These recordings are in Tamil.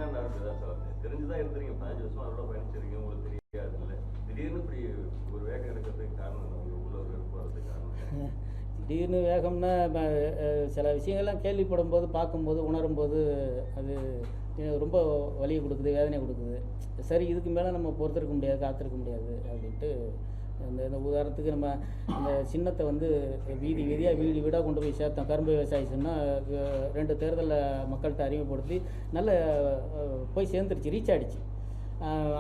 உண்மையான நாட்டு தான் சார். தெரிஞ்சுதான் இருந்துறீங்க, 15 வருஷம் அதோட பயணிச்சிருக்கீங்க, உங்களுக்கு தெரியாது இல்லை. திடீர்னு இப்படி ஒரு வேகம் எடுக்கிறதுக்கு காரணம் உள்ள ஒரு போகிறதுக்கு காரணம்? திடீர்னு வேகம்னா சில விஷயங்கள்லாம் கேள்விப்படும் போது, பார்க்கும்போது, உணரும்போது அது ரொம்ப வலியை கொடுக்குது, வேதனை கொடுக்குது. சரி, இதுக்கு மேலே நம்ம பொறுத்திருக்க முடியாது, காத்திருக்க முடியாது அப்படின்ட்டு இந்த உதாரணத்துக்கு நம்ம அந்த சின்னத்தை வந்து வீதி வீதியாக வீடு வீடாக கொண்டு போய் சேர்த்தோம். கரும்பு விவசாயி சொன்னால் 2 தேர்தலில் மக்கள்கிட்ட அறிமுகப்படுத்தி நல்ல போய் சேர்ந்துருச்சு, ரீச் ஆகிடுச்சு.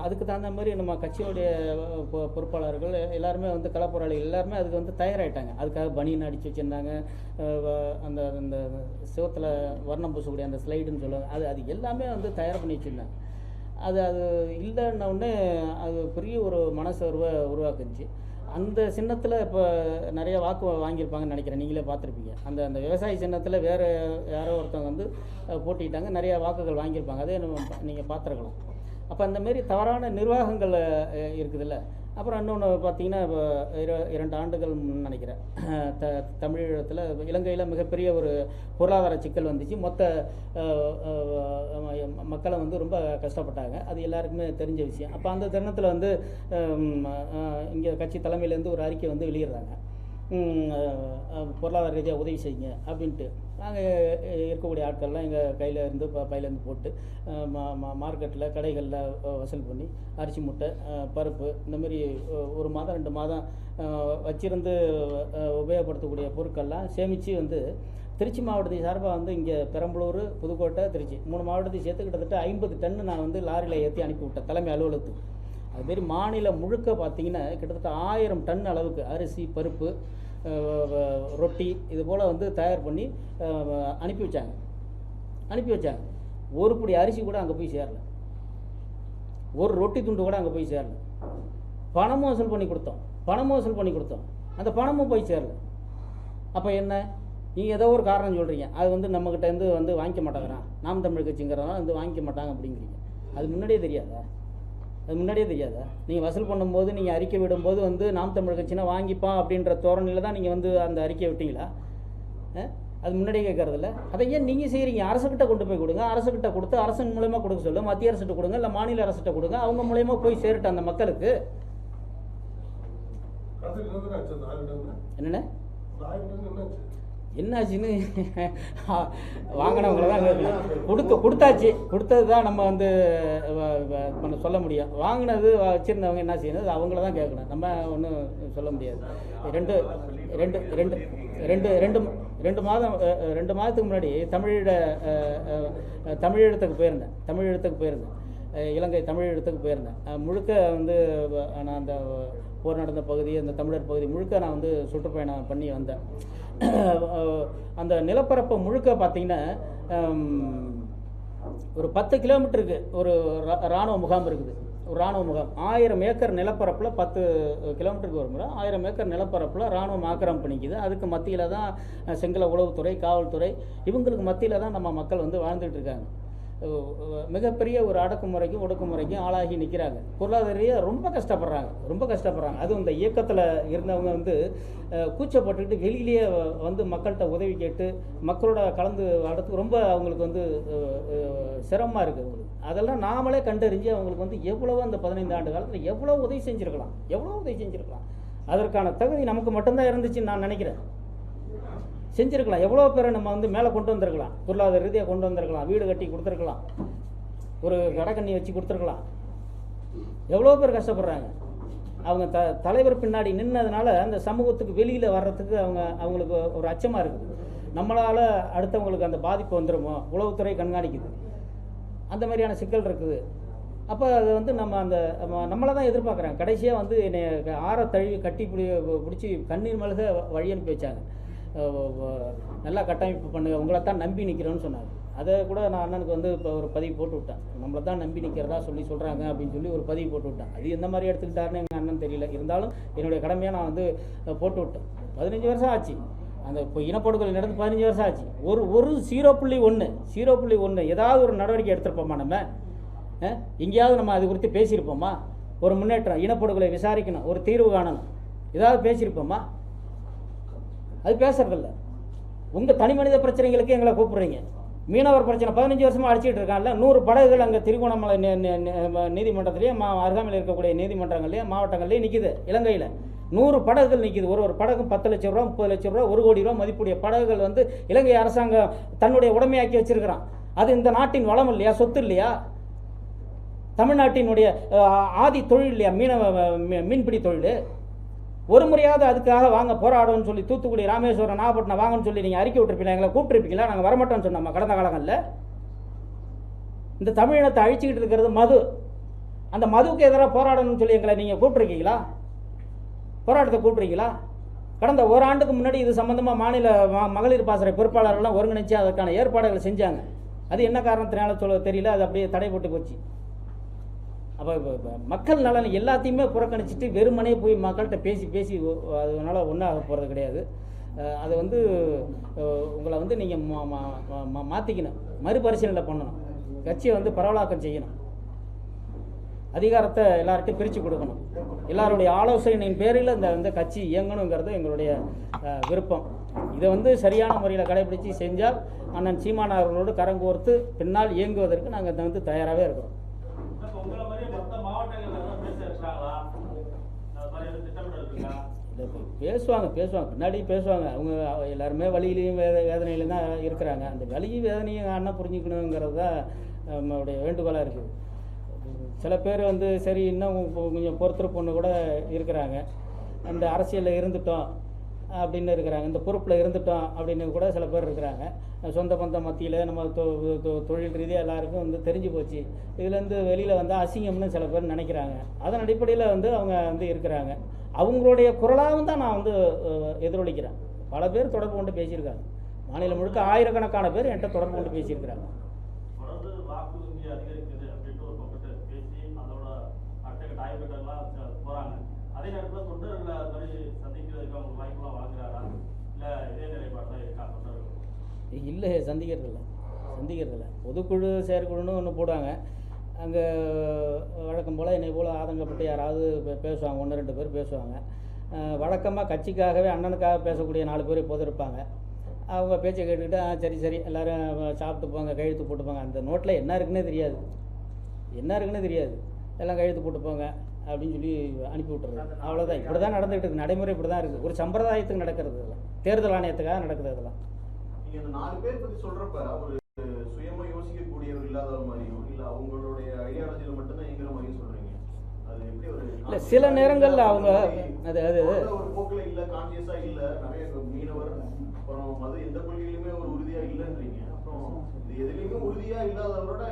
அதுக்கு தகுந்த மாதிரி நம்ம கட்சியோடைய பொறுப்பாளர்கள் எல்லாருமே வந்து களப்போராளிகள் எல்லாருமே அதுக்கு வந்து தயாராகிட்டாங்க. அதுக்காக பனியன் அடித்து வச்சுருந்தாங்க. அந்த அந்த சிவத்தில் வர்ணம் பூசக்கூடிய அந்த ஸ்லைடுன்னு சொல்லுவாங்க, அது எல்லாமே வந்து தயார் பண்ணி வச்சுருந்தாங்க. அது இல்லைன்னொடனே அது பெரிய ஒரு மனசோர்வை உருவாக்குச்சு. அந்த சின்னத்தில் இப்போ நிறைய வாக்கு வாங்கியிருப்பாங்கன்னு நினைக்கிறேன், நீங்களே பார்த்துருப்பீங்க. அந்த விவசாய சின்னத்தில் வேறு யாரோ ஒருத்தவங்க வந்து போட்டிக்கிட்டாங்க, நிறையா வாக்குகள் வாங்கியிருப்பாங்க, அதே நீங்கள் பார்த்துருக்கலாம். அப்போ அந்தமாரி தவறான நிர்வாகங்கள் இருக்குதுல்ல. அப்புறம் இன்னொன்று பார்த்தீங்கன்னா, இப்போ 2 ஆண்டுகள் நினைக்கிறேன், தமிழகத்தில் இலங்கையில் மிகப்பெரிய ஒரு பொருளாதார சிக்கல் வந்துச்சு. மொத்த மக்களை வந்து ரொம்ப கஷ்டப்பட்டாங்க, அது எல்லாருக்குமே தெரிஞ்ச விஷயம். அப்போ அந்த தருணத்தில் வந்து இங்கே கட்சி தலைமையிலேருந்து ஒரு அறிக்கை வந்து வெளியிடுறாங்க, பொருளாதார ரீதியாக உதவி செய்யுங்க அப்படின்ட்டு. நாங்கள் இருக்கக்கூடிய ஆட்கள்லாம் எங்கள் கையிலேருந்து பையிலேருந்து போட்டு மார்க்கெட்டில் கடைகளில் வசூல் பண்ணி அரிசி மூட்டை, பருப்பு, இந்தமாரி 1 மாதம் 2 மாதம் வச்சிருந்து உபயோகப்படுத்தக்கூடிய பொருட்கள்லாம் சேமித்து வந்து திருச்சி மாவட்டத்தை சார்பாக வந்து இங்கே பெரம்பலூர், புதுக்கோட்டை, திருச்சி 3 மாவட்டத்தை சேர்த்து கிட்டத்தட்ட 50 டன்னு நான் வந்து லாரியில் ஏற்றி அனுப்பிவிட்டேன் தலைமை அலுவலகத்துக்கு. அதுமாரி மாநிலம் முழுக்க பார்த்திங்கன்னா கிட்டத்தட்ட 1000 டன் அளவுக்கு அரிசி, பருப்பு, ரொட்டி இது போல் வந்து தயார் பண்ணி அனுப்பி வச்சாங்க. ஒரு பிடி அரிசி கூட அங்கே போய் சேரல, ஒரு ரொட்டி துண்டு கூட அங்கே போய் சேரல. பணமும் வசூல் பண்ணி கொடுத்தோம், அந்த பணமும் போய் சேரல. அப்போ என்ன, நீங்கள் ஏதோ ஒரு காரணம் சொல்கிறீங்க, அது வந்து நம்மக்கிட்டேருந்து வந்து வாங்கிக்க மாட்டாங்கிறான், நாம் தமிழ் கட்சிங்கிறதுனால வந்து வாங்கிக்க மாட்டாங்க அப்படிங்கிறீங்க. அது முன்னாடியே தெரியாதா? நீங்கள் வசூல் பண்ணும்போது, நீங்கள் அறிக்கை விடும்போது வந்து நாம் தமிழ் கட்சினா வாங்கிப்பான் அப்படின்ற தோரணையில் தான் நீங்கள் வந்து அந்த அறிக்கையை விட்டீங்களா? அது முன்னாடியே கேட்கறதில்ல. அதை ஏன் நீங்கள் செய்கிறீங்க? அரசுக்கிட்ட கொண்டு போய் கொடுங்க, அரசுக்கிட்ட கொடுத்து அரசின் மூலயமா கொடுக்க சொல்ல, மத்திய அரசுகிட்ட கொடுங்க, இல்லை மாநில அரசுகிட்ட கொடுங்க, அவங்க மூலயமா போய் சேரட்டும் அந்த மக்களுக்கு. என்னென்ன என்னாச்சுன்னு வாங்கினவங்கள தான் கேட்கணும். கொடுத்தது தான் நம்ம வந்து சொல்ல முடியும். வாங்கினது வச்சுருந்தவங்க என்ன செய்யணும், அவங்கள தான் கேட்கணும், நம்ம ஒன்றும் சொல்ல முடியாது. 2 மாதத்துக்கு முன்னாடி தமிழீழத்துக்கு போயிருந்தேன், இலங்கை தமிழீழத்துக்கு போயிருந்தேன். முழுக்க வந்து நான் அந்த போர் நடந்த பகுதி, அந்த தமிழர் பகுதி முழுக்க நான் வந்து சுற்றுப்பயணம் பண்ணி வந்தேன். அந்த நிலப்பரப்பை முழுக்க பார்த்திங்கன்னா ஒரு 10 கிலோமீட்டருக்கு ஒரு இராணுவ முகாம் இருக்குது. ஒரு இராணுவ முகாம் 1000 ஏக்கர் நிலப்பரப்பில் 10 கிலோமீட்டருக்கு ஒரு முறை 1000 ஏக்கர் நிலப்பரப்பில் இராணுவம் ஆக்கிரமிப்பு பண்ணிக்குது. அதுக்கு மத்தியில் தான் செங்கல உளவுத்துறை, காவல்துறை, இவங்களுக்கு மத்தியில் தான் நம்ம மக்கள் வந்து வாழ்ந்துட்டு இருக்காங்க. மிகப்பெரிய ஒரு அடக்குமுறைக்கும் ஒடுக்குமுறைக்கும் ஆளாகி நிற்கிறாங்க. பொருளாதார ரொம்ப கஷ்டப்படுறாங்க. அதுவும் இந்த இயக்கத்தில் இருந்தவங்க வந்து கூச்சப்பட்டுக்கிட்டு வெளியிலேயே வந்து மக்கள்கிட்ட உதவி கேட்டு மக்களோட கலந்து வாழ்றதுக்கு ரொம்ப அவங்களுக்கு வந்து சிரமமாக இருக்குது அவங்களுக்கு. அதெல்லாம் நாமளே கண்டறிஞ்சு அவங்களுக்கு வந்து எவ்வளவோ அந்த 15 ஆண்டு காலத்தில் எவ்வளோ உதவி செஞ்சுருக்கலாம். அதற்கான தகுதி நமக்கு மட்டும்தான் இருந்துச்சுன்னு நான் நினைக்கிறேன். செஞ்சுருக்கலாம், எவ்வளோ பேரை நம்ம வந்து மேலே கொண்டு வந்திருக்கலாம், பொருளாதார ரீதியாக கொண்டு வந்திருக்கலாம், வீடு கட்டி கொடுத்துருக்கலாம், ஒரு கடைக்கண்ணி வச்சு கொடுத்துருக்கலாம். எவ்வளோ பேர் கஷ்டப்படுறாங்க. அவங்க தலைவர் பின்னாடி நின்னதுனால அந்த சமூகத்துக்கு வெளியில் வர்றதுக்கு அவங்களுக்கு ஒரு அச்சமாக இருக்குது. நம்மளால் அடுத்தவங்களுக்கு அந்த பாதிப்பு வந்துடுமோ, உளவுத்துறை கண்காணிக்குது, அந்த மாதிரியான சிக்கல் இருக்குது. அப்போ அதை வந்து நம்மளை தான் எதிர்பார்க்குறாங்க. கடைசியாக வந்து என்னை தழுவி கட்டி பிடிச்சி கண்ணீர் மல்க வழி அனுப்பி வச்சாங்க. நல்லா கட்டமைப்பு பண்ணுங்க, உங்களை தான் நம்பி நிற்கிறோன்னு சொன்னாங்க. அதை கூட நான் அண்ணனுக்கு வந்து இப்போ ஒரு பதிவு போட்டு விட்டேன். நம்மளை தான் நம்பி நிற்கிறதா சொல்கிறாங்க அப்படின்னு சொல்லி ஒரு பதிவு போட்டு விட்டேன். அது எந்த மாதிரி எடுத்துக்கிட்டாருன்னு எங்கள் அண்ணன் தெரியல. இருந்தாலும் என்னுடைய கடமையாக நான் வந்து போட்டு விட்டேன். 15 வருஷம் ஆச்சு. அந்த இப்போ இனப்படுகொலை நடந்து 15 வருஷம் ஆச்சு. ஒரு 0.1 ஏதாவது ஒரு நடவடிக்கை எடுத்திருப்போமா? நம்ம எங்கேயாவது நம்ம அது குறித்து பேசியிருப்போமா? ஒரு முன்னேற்றம், இனப்படுகொலை விசாரிக்கணும், ஒரு தீர்வு காணணும், ஏதாவது பேசியிருப்போமா? அது பேசுறதில்ல. உங்கள் தனி மனித பிரச்சனைகளுக்கு எங்களை கூப்பிட்றீங்க. மீனவர் பிரச்சனை 15 வருஷமாக அடிச்சிட்டு இருக்கான்ல. 100 படகுகள் அங்கே திருகோணமலை நீதிமன்றத்திலேயே அருகாமையில் இருக்கக்கூடிய நீதிமன்றங்கள்லேயே மாவட்டங்கள்லேயே நிற்கிது. இலங்கையில் 100 படகுகள் நிற்கிது. ஒரு படகும் 10 லட்சம் ரூபா, 30 லட்சம் ரூபா, 1 கோடி ரூபா மதிப்புடைய படகுகள் வந்து இலங்கை அரசாங்கம் தன்னுடைய உடைமையாக்கி வச்சிருக்கிறான். அது இந்த நாட்டின் வளம் இல்லையா, சொத்து இல்லையா, தமிழ்நாட்டினுடைய ஆதி தொழில் இல்லையா, மீன்பிடி தொழில். ஒரு முறையாவது அதுக்காக வாங்க போராடும்னு சொல்லி தூத்துக்குடி, ராமேஸ்வரம், நாகப்பட்டினம் வாங்கன்னு சொல்லி நீங்கள் அறிக்கை விட்டுருப்பீங்களா? எங்களை கூப்பிட்டுருப்பீங்களா? நாங்கள் வரமாட்டோம்னு சொன்னோம் கடந்த காலங்களில். இந்த தமிழினத்தை அழிச்சிக்கிட்டு இருக்கிறது மது. அந்த மதுவுக்கு எதிராக போராடணும்னு சொல்லி எங்களை நீங்கள் கூப்பிட்ருக்கீங்களா? போராட்டத்தை கூப்பிட்றீங்களா? கடந்த ஓராண்டுக்கு முன்னாடி இது சம்பந்தமாக மாநில மகளிர் பாசறை பொறுப்பாளர்கள்லாம் ஒருங்கிணைச்சு அதற்கான ஏற்பாடுகளை செஞ்சாங்க. அது என்ன காரணத்தினால தெரியல, அது அப்படியே தடை போட்டு போச்சு. அப்போ மக்கள் நலன் எல்லாத்தையுமே புறக்கணிச்சிட்டு வெறுமனே போய் மக்கள்கிட்ட பேசி அதனால் ஒன்றாக போகிறது கிடையாது. அதை வந்து உங்களை வந்து நீங்கள் மாற்றிக்கணும், மறுபரிசீலனை பண்ணணும், கட்சியை வந்து பரவலாக்கம் செய்யணும், அதிகாரத்தை எல்லார்ட்டையும் பிரித்து கொடுக்கணும். எல்லாருடைய ஆலோசனையின் பேரில் இந்த கட்சி இயங்கணுங்கிறது எங்களுடைய விருப்பம். இதை வந்து சரியான முறையில் கடைபிடித்து செஞ்சால் அண்ணன் சீமான் அவர்களோடு கரங்கோர்த்து பின்னால் இயங்குவதற்கு நாங்கள் வந்து தயாராகவே இருக்கிறோம். பேசுவாங்க பின்னாடி பேசுவாங்க. அவங்க எல்லாருமே வலியிலையும் வேதனையிலையும் தான் இருக்கிறாங்க. அந்த வலியும் வேதனையும் அண்ணன் புரிஞ்சுக்கணுங்கிறது தான் நம்மளுடைய வேண்டுகோளாக இருக்குது. சில பேர் வந்து சரி இன்னும் கொஞ்சம் பொறுத்துரு பொண்ணு கூட இருக்கிறாங்க, அந்த அரசியலில் இருந்துட்டோம் அப்படின்னு இருக்கிறாங்க, இந்த பொறுப்பில் இருந்துட்டோம் அப்படின்னு கூட சில பேர் இருக்கிறாங்க. சொந்த பந்த மத்தியில் நம்ம தொழில் ரீதியாக எல்லாருக்கும் வந்து தெரிஞ்சு போச்சு. இதுலேருந்து வெளியில் வந்தால் அசிங்கம்னு சில பேர் நினைக்கிறாங்க. அதன் அடிப்படையில் வந்து அவங்க வந்து இருக்கிறாங்க. அவங்களுடைய குரலாகவும் தான் நான் வந்து எதிரொலிக்கிறேன். பல பேர் தொடர்பு கொண்டு பேசியிருக்காங்க. மாநிலம் முழுக்க ஆயிரக்கணக்கான பேர் என்கிட்ட தொடர்பு கொண்டு பேசியிருக்கிறாங்க. இல்லை, சந்திக்கிறதில்ல. பொதுக்குழு செயற்குழுன்னு ஒன்று போடுவாங்க. அங்கே வழக்கம் போல் என்னை போல் ஆதங்கப்பட்டு யாராவது பேசுவாங்க, 1-2 பேர் பேசுவாங்க. வழக்கமாக கட்சிக்காகவே அண்ணனுக்காக பேசக்கூடிய 4 பேர் இப்போது இருப்பாங்க. அவங்க பேச்சை கேட்டுக்கிட்டு சரி எல்லோரும் சாப்பிட்டு போங்க, கையெழுத்து போட்டு போங்க. அந்த நோட்டில் என்ன இருக்குன்னே தெரியாது, எல்லாம் கையெழுத்து போட்டு போங்க அப்படின்னு சொல்லி அனுப்பி விட்டுறது. அவ்வளோதான். இப்படி தான் நடந்துகிட்டு இருக்குது. நடைமுறை இப்படி தான் இருக்குது. ஒரு சம்பிரதாயத்துக்கு நடக்கிறது இதெல்லாம், தேர்தல் ஆணையத்துக்காக நடக்குது இதெல்லாம். நீங்கள் அந்த 4 பேர் பற்றி சொல்கிறப்ப ஒரு சுயமாக யோசிக்கக்கூடியவர் இல்லாத மாதிரியும் இல்லை அவங்களுடைய ஐடியாலஜியில் மட்டும்தான் இயங்குற மாதிரியும் சொல்கிறீங்க. அது எப்படி ஒரு இல்லை, சில நேரங்களில் அவங்க அது ஒரு போக்கில் இல்லை, கான்சியஸாக இல்லை, நிறைய மீனவர் அப்புறம் மது எந்த கொள்கையிலுமே ஒரு உறுதியாக இல்லைன்றீங்க. அப்புறம் இது எதுலையுமே உறுதியாக இல்லாதவரோட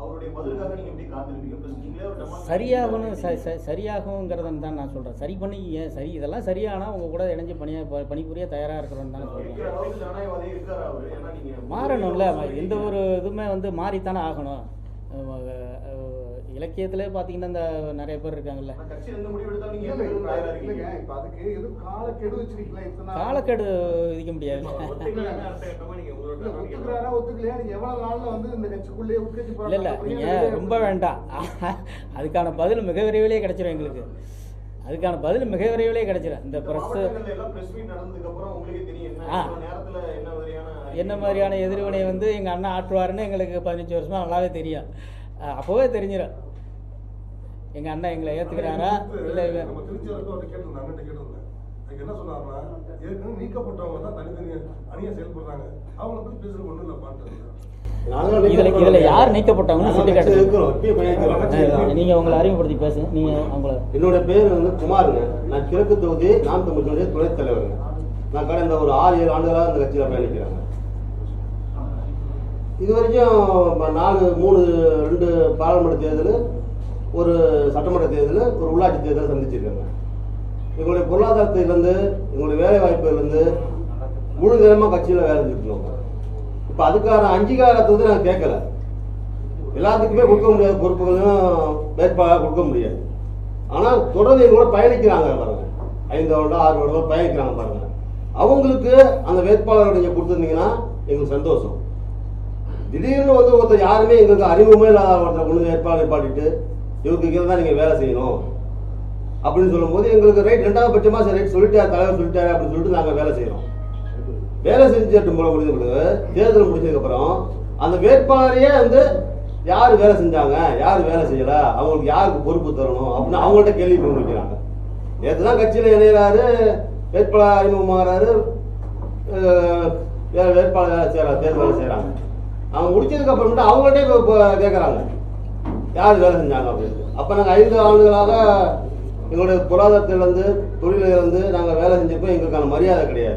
அவருடைய பதிலுக்காக நீங்கள் எப்படி காத்திருப்பீங்க? ப்ளஸ் நீங்களே ஒரு சரியாகுங்கிறதுன்னு தான் நான் சொல்கிறேன். சரி பண்ணி சரி இதெல்லாம் சரியானால் உங்கள் கூட இணைஞ்சு பணிபுரிய தயாராக இருக்கிறோன்னு தான் சொல்கிறேன். மாறணும்ல, எந்த ஒரு இதுவுமே வந்து மாறித்தானே ஆகணும். இலக்கியத்திலே பார்த்தீங்கன்னா இந்த நிறைய பேர் இருக்காங்கல்ல, காலக்கெடு விதிக்க முடியாது. இல்லை நீங்கள் ரொம்ப வேண்டாம், அதுக்கான பதில் மிக விரைவிலே கிடைச்சிடும் எங்களுக்கு. இந்த ப்ரெஸ்ஸு என்ன மாதிரியான எதிர்வினை வந்து எங்கள் அண்ணன் ஆற்றுவாருன்னு எங்களுக்கு 15 வருஷமாக நல்லாவே தெரியும். அப்போவே தெரிஞ்சிடும் எங்கள் அண்ணன் எங்களை ஏற்றுக்கிறாரா இல்லை. என்ன சொன்னார்னா, ஏற்கனவே நீக்கப்பட்டவங்க தான் தனித்தனி அணியாக செயல்படுறாங்க, அவங்கள பற்றி பேசுறது ஒன்றும் இல்லை பாட்டு. இதில் யார் நீக்கப்பட்டவங்கன்னு சொல்லி கேட்டு நீங்கள் உங்களை அறிமுகப்படுத்தி பேசுங்க. நீங்கள் அவங்கள என்னோட பேர் வந்து குமாருங்க. நான் கிழக்கு தொகுதி நாம் தமிழ் துணைத் தலைவருங்க. நான் கடந்த ஒரு 6-7 ஆண்டுகளாக இந்த கட்சியில் பயணிக்கிறேங்க. இது வரைக்கும் 2 பாராளுமன்ற தேர்தல், ஒரு சட்டமன்ற தேர்தல், ஒரு உள்ளாட்சி தேர்தல் சந்திச்சிருக்காங்க. எங்களுடைய பொருளாதாரத்திலிருந்து, எங்களுடைய வேலை வாய்ப்புலேருந்து முழு நேரமாக கட்சியில் வேலை செஞ்சுருக்கோம். இப்போ அதுக்கான அங்கீகாரத்தை வந்து நாங்கள் கேட்கல. எல்லாத்துக்குமே கொடுக்க முடியாத பொறுப்புகளையும் வேட்பாளராக கொடுக்க முடியாது. ஆனால் தொடர்ந்து எங்களோட பயணிக்கிறாங்க பாருங்க, 5 வருடம் 6 வருடம் பயணிக்கிறாங்க பாருங்க. அவங்களுக்கு அந்த வேட்பாளரை நீங்கள் கொடுத்துருந்தீங்கன்னா எங்களுக்கு சந்தோஷம். திடீர்னு வந்து ஒருத்தர் யாருமே எங்களுக்கு அறிமுகமே இல்லாத ஒருத்தர் கொண்டு வேட்பாளர் பாட்டிட்டு இவருக்கு கீழே தான் நீங்கள் வேலை செய்யணும் அப்படின்னு சொல்லும்போது எங்களுக்கு ரைட் 2வது பட்சமாக சரி ரைட் சொல்லிட்டார், தலைவர் சொல்லிட்டாரு அப்படின்னு சொல்லிட்டு நாங்கள் வேலை செய்கிறோம். வேலை செஞ்சுட்டு முடிஞ்ச பிறகு தேர்தல் முடிஞ்சதுக்கப்புறம் அந்த வேட்பாளரையே வந்து யார் வேலை செஞ்சாங்க, யார் வேலை செய்யல, அவங்களுக்கு யாருக்கு பொறுப்பு தரணும் அப்படின்னு அவங்கள்ட்ட கேள்வி பண்ணி வைக்கிறாங்க. நேற்று தான் கட்சியில் இணையிறாரு, வேட்பாளர் அறிமுகமாகறாரு, வேட்பாளர் வேலை செய்யறாரு, தேர்தல் வேலை செய்யறாங்க. அவங்க முடிச்சதுக்கு அப்புறமேட்டு அவங்கள்ட்டே கேட்குறாங்க யார் வேலை செஞ்சாங்க அப்படின்ட்டு. அப்போ நாங்கள் 5 ஆண்டுகளாக எங்களுடைய பொருளாதாரத்திலிருந்து தொழிலிலிருந்து நாங்கள் வேலை செஞ்சப்போ எங்களுக்கான மரியாதை கிடையாது.